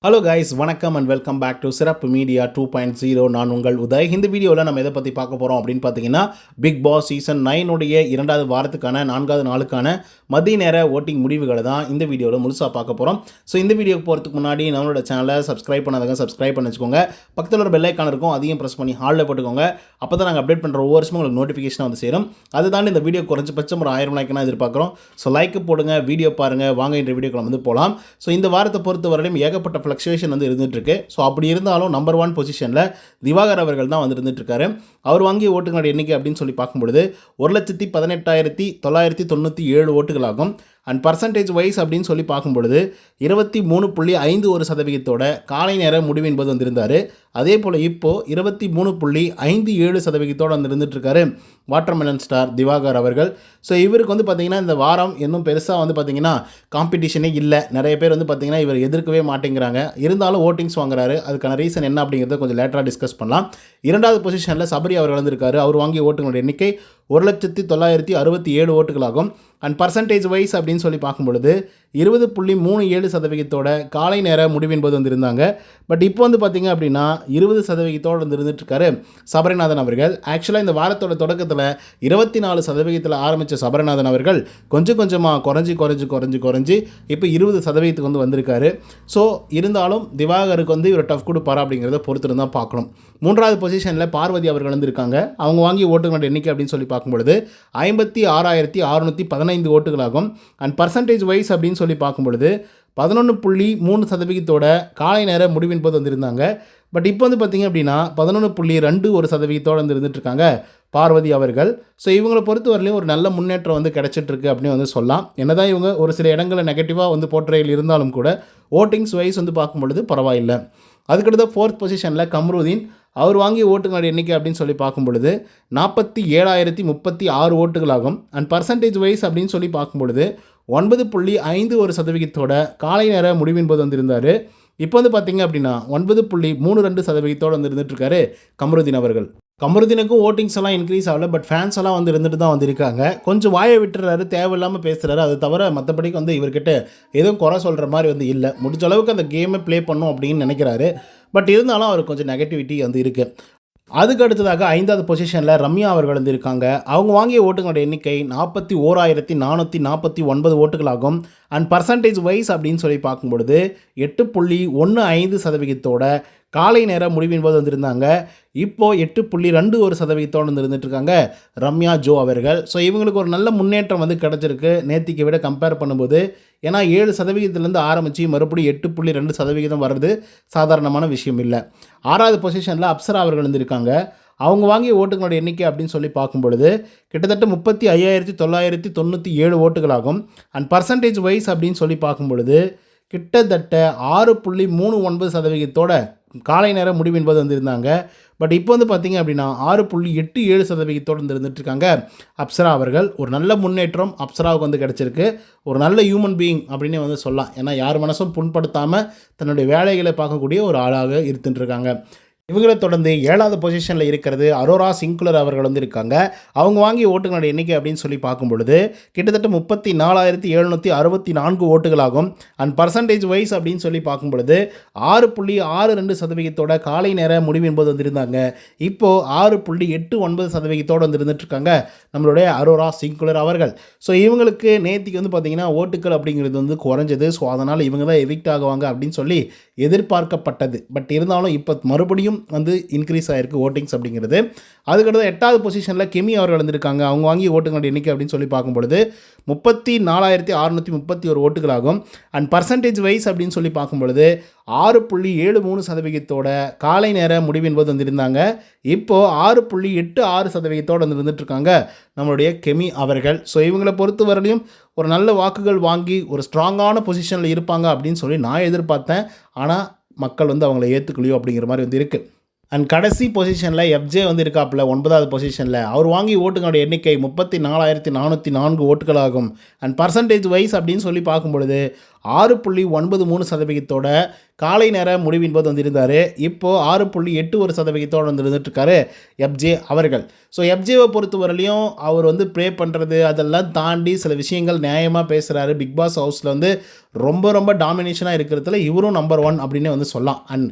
Hello guys, வணக்கம் and welcome back to சிறப்பு media 2.0. நான் உங்கள் உதய். இந்த வீடியோவில் நம்ம எதை பற்றி பார்க்க போகிறோம் அப்படின்னு பார்த்தீங்கன்னா, பிக் பாஸ் சீசன் 9 உடைய 2வது வாரத்துக்கான 4வது நாளுக்கான மதிய நேர ஓட்டிங் முடிவுகளை தான் இந்த வீடியோவில் முழுசாக பார்க்க போகிறோம். ஸோ இந்த வீடியோக்கு போகிறதுக்கு முன்னாடி நம்மளோட சேனலை சப்ஸ்கிரைப் பண்ணாதவங்க சப்ஸ்கிரைப் பண்ணி வச்சுக்கோங்க. பக்கத்தில் ஒரு பெல் ஐக்கான் இருக்கும், அதையும் ப்ரெஸ் பண்ணி ஹாலில் போட்டுக்கோங்க. அப்போ தான் நாங்கள் அப்டேட் பண்ணுற ஒவ்வொரு வருஷமும் உங்களுக்கு நோட்டிஃபிகேஷன் வந்து சேரும். அது தாண்டி இந்த வீடியோ குறைஞ்சபட்சம் ஒரு 1000 லைக்னா எதிர்பார்க்குறோம். ஸோ லைக் போடுங்க, வீடியோ பாருங்கள், வாங்க இந்த வீடியோக்குள்ள வந்து போகலாம். ஸோ இந்த வாரத்தை பொறுத்த வரையிலும் ஏகப்பட்ட ஃப்ளக்சுவேஷன் வந்து இருக்கு. ஸோ அப்படி இருந்தாலும் நம்பர் 1 பொசிஷனில் திவாகர் அவர்கள் தான் வந்துட்டு இருக்காரு. அவர் வாங்கிய ஓட்டுகளோட எண்ணிக்கை அப்படின்னு சொல்லி பார்க்கும்பொழுது 1,18,997 ஓட்டுகளாகும். அண்ட் பர்சன்டேஜ் வைஸ் அப்படின்னு சொல்லி பார்க்கும்பொழுது 23.51% காலை நேர முடிவு என்பது வந்திருந்தார். அதே போல் இப்போது 23.57% வந்து இருந்துகிட்ருக்காரு வாட்டர்மெலன் ஸ்டார் திவாகர் அவர்கள். ஸோ இவருக்கு வந்து பார்த்திங்கன்னா இந்த வாரம் இன்னும் பெருசாக வந்து பார்த்திங்கன்னா காம்படிஷனே இல்லை. நிறைய பேர் வந்து பார்த்திங்கன்னா இவர் எதிர்க்கவே மாட்டேங்கிறாங்க. இருந்தாலும் ஓட்டிங்ஸ் வாங்குறாரு. அதுக்கான ரீசன் என்ன அப்படிங்கிறத கொஞ்சம் லேட்டராக டிஸ்கஸ் பண்ணலாம். 2வது பொசிஷனில் சபரி அவர்கள் வந்திருக்காரு. அவர் வாங்கிய ஓட்டுகளோட எண்ணிக்கை 1,967 ஓட்டுகளாகும். அண்ட் பர்சன்டேஜ் வைஸ் அப்படின்னு சொல்லி பார்க்கும்பொழுது 20.37% காலை நேர முடிவு என்பது வந்திருந்தாங்க. பட் இப்போ வந்து பார்த்திங்க அப்படின்னா 20% வந்து இருந்துகிட்ருக்காரு சபரிநாதன் அவர்கள். ஆக்சுவலாக இந்த வாரத்தோட தொடக்கத்தில் 24% ஆரம்பித்த சபரிநாதன் அவர்கள் கொஞ்சம் கொஞ்சமாக குறைஞ்சி இப்போ 20% வந்து வந்திருக்காரு. ஸோ இருந்தாலும் திவாகருக்கு வந்து இவர் டஃப் கொடுப்பாரா அப்படிங்கிறத பொறுத்து தான் பார்க்கணும். 3வது பொசிஷனில் பார்வதி அவர்கள் வந்திருக்காங்க. அவங்க வாங்கிய ஓட்டுகளோட எண்ணிக்கை அப்படின்னு சொல்லி பார்க்கும்பொழுது 56,615 ஓட்டுகளாகும். அண்ட் பர்சன்டேஜ் வைஸ் அப்படின்னு சொல்லி பார்க்கும்பொழுது 11.3% காலை நேர முடிவு என்பது வந்திருந்தாங்க. பட் இப்போ வந்து பார்த்திங்க அப்படின்னா 11.21% வந்து இருந்துகிட்ருக்காங்க பார்வதி அவர்கள். ஸோ இவங்களை பொறுத்த வரலையும் ஒரு நல்ல முன்னேற்றம் வந்து கிடச்சிட்ருக்கு அப்படின்னு வந்து சொல்லலாம். என்னதான் இவங்க ஒரு சில இடங்களில் நெகட்டிவாக வந்து போர்ட்ரேயில் இருந்தாலும் கூட ஓட்டிங்ஸ் வைஸ் வந்து பார்க்கும்பொழுது பரவாயில்லை. அதுக்கடுத்த 4th பொசிஷனில் கம்ருதீன். அவர் வாங்கிய ஓட்டுகளோட எண்ணிக்கை அப்படின்னு சொல்லி பார்க்கும்பொழுது 47,036 ஓட்டுகளாகும். அண்ட் பர்சன்டேஜ் வைஸ் அப்படின்னு சொல்லி பார்க்கும்பொழுது 9.51% காலை நேர முடிவு என்பது வந்திருந்தார். இப்போ வந்து பார்த்திங்க அப்படின்னா 9.32% வந்து இருந்துகிட்ருக்காரு கம்ருதீன் அவர்கள். கமருதீனுக்கும் ஓட்டிங்ஸ் எல்லாம் இன்க்ரீஸ் ஆகலை. பட் ஃபேன்ஸ் எல்லாம் வந்து இருந்துட்டு தான் வந்திருக்காங்க. கொஞ்சம் வாயை விட்டுறாரு, தேவையில்லாமல் பேசுகிறாரு. அது தவிர மற்றபடிக்கு வந்து இவர்கிட்ட எதுவும் குறை சொல்கிற மாதிரி வந்து இல்லை. முடிஞ்ச அளவுக்கு அந்த கேமை ப்ளே பண்ணும் அப்படின்னு நினைக்கிறாரு. பட் இருந்தாலும் அவருக்கு கொஞ்சம் நெகட்டிவிட்டி வந்து இருக்குது. அதுக்கு அடுத்ததாக 5வது பொசிஷனில் ரம்யா அவர்கள் வந்து இருக்காங்க. அவங்க வாங்கிய ஓட்டுகளோட எண்ணிக்கை 41,449 ஓட்டுகளாகும். அண்ட் பர்சன்டேஜ் வைஸ் அப்படின்னு சொல்லி பார்க்கும்பொழுது 8.15% காலை நேர முடிவு என்பது வந்திருந்தாங்க. இப்போது 8.21% வந்து இருந்துகிட்ருக்காங்க ரம்யா ஜோ அவர்கள். ஸோ இவங்களுக்கு ஒரு நல்ல முன்னேற்றம் வந்து கிடச்சிருக்கு நேத்திக்கு விட கம்பேர் பண்ணும்போது. ஏன்னா 7%லேருந்து ஆரம்பித்து மறுபடியும் 8.2% வர்றது சாதாரணமான விஷயம் இல்லை. 6வது பொசிஷனில் அப்சரா அவர்கள் இருந்திருக்காங்க. அவங்க வாங்கிய ஓட்டுகளோட எண்ணிக்கை அப்படின்னு சொல்லி பார்க்கும்பொழுது கிட்டத்தட்ட 35,997 ஓட்டுகளாகும். அண்ட் பர்சன்டேஜ் வைஸ் அப்படின்னு சொல்லி பார்க்கும்பொழுது கிட்டத்தட்ட 6.39% காலை நேர முடிவு என்பது வந்திருந்தாங்க. பட் இப்போ வந்து பார்த்திங்க அப்படின்னா 6.87% வந்து இருந்துகிட்ருக்காங்க அப்சரா அவர்கள். ஒரு நல்ல முன்னேற்றம் அப்சராவுக்கு வந்து கிடச்சிருக்கு. ஒரு நல்ல ஹியூமன் பீயிங் அப்படின்னு வந்து சொல்லலாம். ஏன்னா யார் மனசும் புண்படுத்தாமல் தன்னுடைய வேலைகளை பார்க்கக்கூடிய ஒரு ஆளாக இருந்துட்டுருக்காங்க. இவங்களை தொடர்ந்து 7வது பொசிஷனில் இருக்கிறது அரோரா சிங்குலர் அவர்கள் வந்து இருக்காங்க. அவங்க வாங்கிய ஓட்டுகளோட எண்ணிக்கை அப்படின்னு சொல்லி பார்க்கும்பொழுது கிட்டத்தட்ட 34,764 ஓட்டுகளாகும். அண்ட் பர்சன்டேஜ் வைஸ் அப்படின்னு சொல்லி பார்க்கும்பொழுது 6.62% காலை நேர முடிவு என்பது வந்திருந்தாங்க. இப்போது 6.89% வந்து இருந்துகிட்ருக்காங்க நம்மளுடைய அரோரா சிங்குலர் அவர்கள். ஸோ இவங்களுக்கு நேத்திக்கு வந்து பார்த்திங்கன்னா ஓட்டுக்கள் அப்படிங்கிறது வந்து குறைஞ்சது. ஸோ அதனால் இவங்க தான் எவிக்ட் ஆகுவாங்க அப்படின்னு சொல்லி எதிர்பார்க்கப்பட்டது. பட் இருந்தாலும் இப்போ மறுபடியும் வந்து இன்க்ரீஸ் ஆகிருக்கு ஓட்டிங்ஸ் அப்படிங்கிறது. அதுக்கடுத்து 8வது பொசிஷனில் கெமி அவர்கள் வந்திருக்காங்க. அவங்க வாங்கிய ஓட்டுகளோட எண்ணிக்கை அப்படின்னு சொல்லி பார்க்கும்பொழுது 34,631 ஓட்டுகளாகும். அண்ட் பர்சன்டேஜ் வைஸ் அப்படின்னு சொல்லி பார்க்கும்பொழுது 6.73% காலை நேர முடிவு என்பது வந்திருந்தாங்க. இப்போது 6.86% வந்து இருந்துகிட்ருக்காங்க நம்மளுடைய கெமி அவர்கள். ஸோ இவங்களை பொறுத்த வரலையும் ஒரு நல்ல வாக்குகள் வாங்கி ஒரு ஸ்ட்ராங்கான பொசிஷனில் இருப்பாங்க அப்படின்னு சொல்லி நான் எதிர்பார்த்தேன். ஆனால் மக்கள் வந்து அவங்கள ஏற்றுக்கலையோ அப்படிங்கிற மாதிரி வந்து இருக்குது. அண்ட் கடைசி பொசிஷனில் எஃப்ஜே வந்து இருக்காப்புல 9வது பொசிஷனில். அவர் வாங்கி ஓட்டுகளோட எண்ணிக்கை 34,404 ஓட்டுகளாகும். அண்ட் பர்சன்டேஜ் வைஸ் அப்படின்னு சொல்லி பார்க்கும்பொழுது 6.93% காலை நேர முடிவின் போது வந்திருந்தார். இப்போது 6.81% வந்து இருந்துகிட்ருக்காரு எஃப்ஜே அவர்கள். ஸோ எஃப்ஜேவை பொறுத்தவரையிலையும் அவர் வந்து ப்ளே பண்ணுறது அதெல்லாம் தாண்டி சில விஷயங்கள் நியாயமாக பேசுகிறாரு. பிக் பாஸ் ஹவுஸில் வந்து ரொம்ப டாமினேஷனாக இருக்கிறதுல இவரும் நம்பர் 1 அப்படின்னு வந்து சொல்லலாம். அண்ட்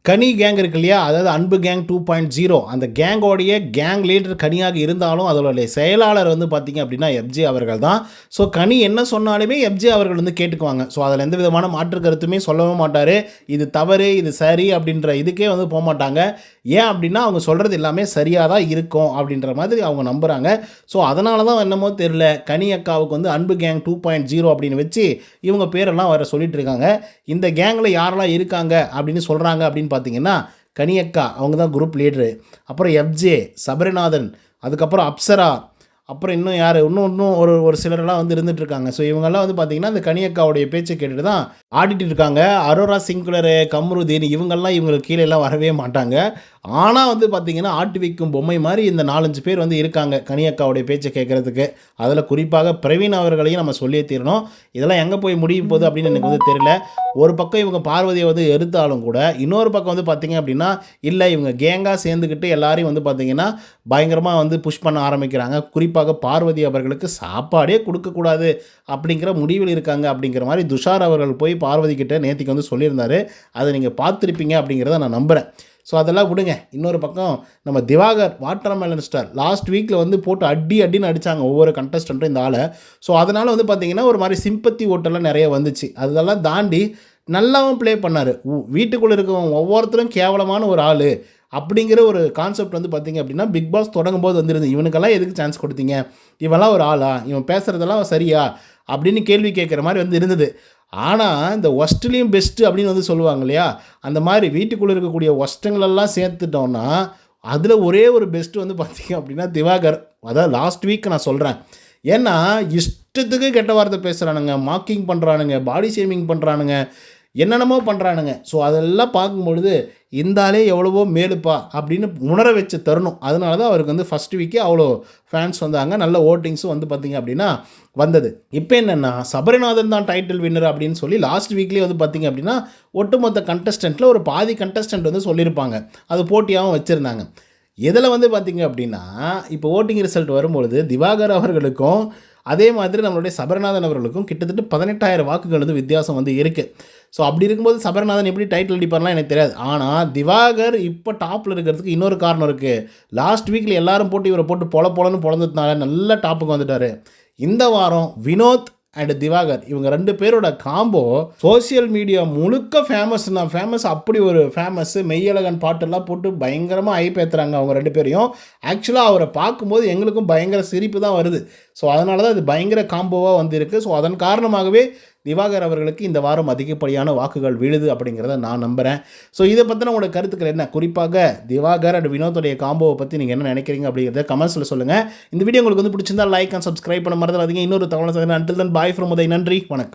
கனி கேங் இருக்கு இல்லையா, அதாவது அன்பு கேங் 2.0, அந்த கேங்கோடைய கேங் லீடர் கனியாக இருந்தாலும் அதோடைய செயலாளர் வந்து பார்த்திங்க அப்படின்னா எஃப்ஜே அவர்கள் தான். ஸோ கனி என்ன சொன்னாலுமே எஃப்ஜே அவர்கள் வந்து கேட்டுக்குவாங்க. ஸோ அதில் எந்த விதமான மாற்று கருத்துமே சொல்லவும் மாட்டார். இது தவறு இது சரி அப்படின்ற இதுக்கே வந்து போக மாட்டாங்க. ஏன் அப்படின்னா அவங்க சொல்கிறது எல்லாமே சரியாக தான் இருக்கும் அப்படின்ற மாதிரி அவங்க நம்புகிறாங்க. ஸோ அதனால தான் என்னமோ தெரியல, கனி அக்காவுக்கு வந்து அன்பு கேங் 2.0 அப்படின்னு வச்சு இவங்க பேரெல்லாம் வர சொல்லிட்டு இருக்காங்க. இந்த கேங்கில் யாரெல்லாம் இருக்காங்க அப்படின்னு சொல்கிறாங்க அப்படின்னு பார்த்தீங்கன்னா, கனியக்கா அவங்க தான் குரூப் லீடரு, அப்புறம் எஃப்ஜே, சபரிநாதன், அதுக்கப்புறம் அப்சரா, அப்புறம் இன்னும் யார் இன்னும் ஒரு சிலரெல்லாம் வந்து இருந்துகிட்ருக்காங்க. ஸோ இவங்கெல்லாம் வந்து பார்த்திங்கன்னா இந்த கனியக்காவுடைய பேச்சை கேட்டுட்டு தான் ஆடிட்டு இருக்காங்க. அரோரா சிங்குலரு, கம்ருதீன் இவங்கெல்லாம் இவங்களுக்கு கீழெல்லாம் வரவே மாட்டாங்க. ஆனால் வந்து பார்த்திங்கன்னா ஆட்டி வைக்கும் பொம்மை மாதிரி இந்த 4-5 பேர் வந்து இருக்காங்க கனியக்காவுடைய பேச்சை கேட்குறதுக்கு. அதில் குறிப்பாக பிரவீன் அவர்களையும் நம்ம சொல்லியே தீரணும். இதெல்லாம் எங்கே போய் முடிய போகுது அப்படின்னு எனக்கு வந்து தெரியல. ஒரு பக்கம் இவங்க பார்வதியை வந்து எடுத்தாலும் கூட இன்னொரு பக்கம் வந்து பார்த்திங்க அப்படின்னா இல்லை இவங்க கேங்காக சேர்ந்துக்கிட்டு எல்லாரையும் வந்து பார்த்திங்கன்னா பயங்கரமாக வந்து புஷ் பண்ண ஆரம்பிக்கிறாங்க. குறிப்பாக பார்வதி அவர்களுக்கு சாப்பாடே கொடுக்கக்கூடாது அப்படிங்கிற முடிவில் இருக்காங்க அப்படிங்கிற மாதிரி துஷார் அவர்கள் போய் பார்வதி கிட்ட நேத்திக்கு வந்து சொல்லியிருந்தார். அதை நீங்கள் பார்த்துருப்பீங்க அப்படிங்கிறத நான் நம்புகிறேன். ஸோ அதெல்லாம் விடுங்க. இன்னொரு பக்கம் நம்ம திவாகர் வாட்டர்மெலன் ஸ்டார் லாஸ்ட் வீக்கில் வந்து போட்டு அடின்னு அடித்தாங்க ஒவ்வொரு கண்டஸ்டண்ட்டும் இந்த ஆளை. ஸோ அதனால் வந்து பார்த்திங்கன்னா ஒரு மாதிரி சிம்பத்தி ஓட்டெல்லாம் நிறைய வந்துச்சு. அதெல்லாம் தாண்டி நல்லாவும் ப்ளே பண்ணார். வீட்டுக்குள்ளே இருக்கவங்க ஒவ்வொருத்தரும் கேவலமான ஒரு ஆள் அப்படிங்கிற ஒரு கான்செப்ட் வந்து பார்த்திங்க அப்படின்னா பிக் பாஸ் தொடங்கும் போது வந்துருந்து. இவனுக்கெல்லாம் எதுக்கு சான்ஸ் கொடுத்தீங்க, இவெல்லாம் ஒரு ஆளா, இவன் பேசுகிறதெல்லாம் சரியா அப்படின்னு கேள்வி கேட்குற மாதிரி வந்து இருந்தது. ஆனால் இந்த ஒஸ்ட்லேயும் பெஸ்ட்டு அப்படின்னு வந்து சொல்லுவாங்க இல்லையா, அந்த மாதிரி வீட்டுக்குள்ளே இருக்கக்கூடிய ஒஸ்ட்டுங்களெல்லாம் சேர்த்துட்டோன்னா அதில் ஒரே ஒரு பெஸ்ட்டு வந்து பார்த்திங்க அப்படின்னா திவாகர். அதாவது லாஸ்ட் வீக் நான் சொல்கிறேன். ஏன்னா இஷ்டத்துக்கு கெட்ட வார்த்தை பேசுகிறானுங்க, மார்க்கிங் பண்ணுறானுங்க, பாடி ஷேமிங் பண்ணுறானுங்க, என்னென்னமோ பண்ணுறானுங்க. ஸோ அதெல்லாம் பார்க்கும்பொழுது இந்தாலே எவ்வளவோ மேலுப்பா அப்படின்னு உணர வச்ச தருணம். அதனால தான் அவருக்கு வந்து ஃபஸ்ட் வீக்கே அவ்வளோ ஃபேன்ஸ் வந்தாங்க, நல்ல ஓட்டிங்ஸும் வந்து பார்த்திங்க அப்படின்னா வந்தது. இப்போ என்னென்னா சபரிநாதன் தான் டைட்டில் வின்னர் அப்படின்னு சொல்லி லாஸ்ட் வீக்லேயே வந்து பார்த்திங்க அப்படின்னா ஒட்டுமொத்த கண்டஸ்டண்ட்டில் ஒரு பாதி கண்டஸ்டன்ட் வந்து சொல்லியிருப்பாங்க, அது போட்டியாகவும் வச்சுருந்தாங்க. இதில் வந்து பார்த்திங்க அப்படின்னா இப்போ ஓட்டிங் ரிசல்ட் வரும்பொழுது திவாகர் அவர்களுக்கும் அதே மாதிரி நம்மளுடைய சபரிநாதன் அவர்களுக்கும் கிட்டத்தட்ட 18,000 வாக்குகள் வந்து வித்தியாசம் வந்து இருக்குது. ஸோ அப்படி இருக்கும்போது சபரிநாதன் எப்படி டைட்டில் அடிப்பார்லாம் எனக்கு தெரியாது. ஆனால் திவாகர் இப்போ டாப்பில் இருக்கிறதுக்கு இன்னொரு காரணம் இருக்குது. லாஸ்ட் வீக்கில் எல்லாரும் போட்டு இவரை போட்டு பொலன்னு பொழந்ததுனால நல்ல டாப்புக்கு வந்துட்டார். இந்த வாரம் வினோத் அண்ட் திவாகர் இவங்க 2 பேரோட காம்போ சோசியல் மீடியா முழுக்க ஃபேமஸ் அப்படி ஒரு ஃபேமஸ். மெய்யழகன் பாட்டெல்லாம் போட்டு பயங்கரமாக ஐப்பேத்துறாங்க அவங்க 2 பேரையும். ஆக்சுவலாக அவரை பார்க்கும்போது எங்களுக்கும் பயங்கர சிரிப்பு தான் வருது. ஸோ அதனால தான் அது பயங்கர காம்போவாக வந்திருக்கு. ஸோ அதன் காரணமாகவே திவாகர் அவர்களுக்கு இந்த வாரம் அதிகப்படியான வாக்குகள் விழுது அப்படிங்கிறத நான் நம்புகிறேன். ஸோ இதை பற்றின உங்களோட கருத்துக்கள் என்ன, குறிப்பாக திவாகர் அண்ட் வினோத்துடைய காம்போவை பற்றி நீங்கள் என்ன நினைக்கிறீங்க அப்படிங்கிறத கமெண்ட்ஸில் சொல்லுங்கள். இந்த வீடியோ உங்களுக்கு வந்து பிடிச்சிருந்தா லைக் அண்ட் சப்ஸ்கிரைப் பண்ண மறந்துடாதீங்க. இன்னொரு தகவல். Until then bye from Uday. நன்றி, வணக்கம்.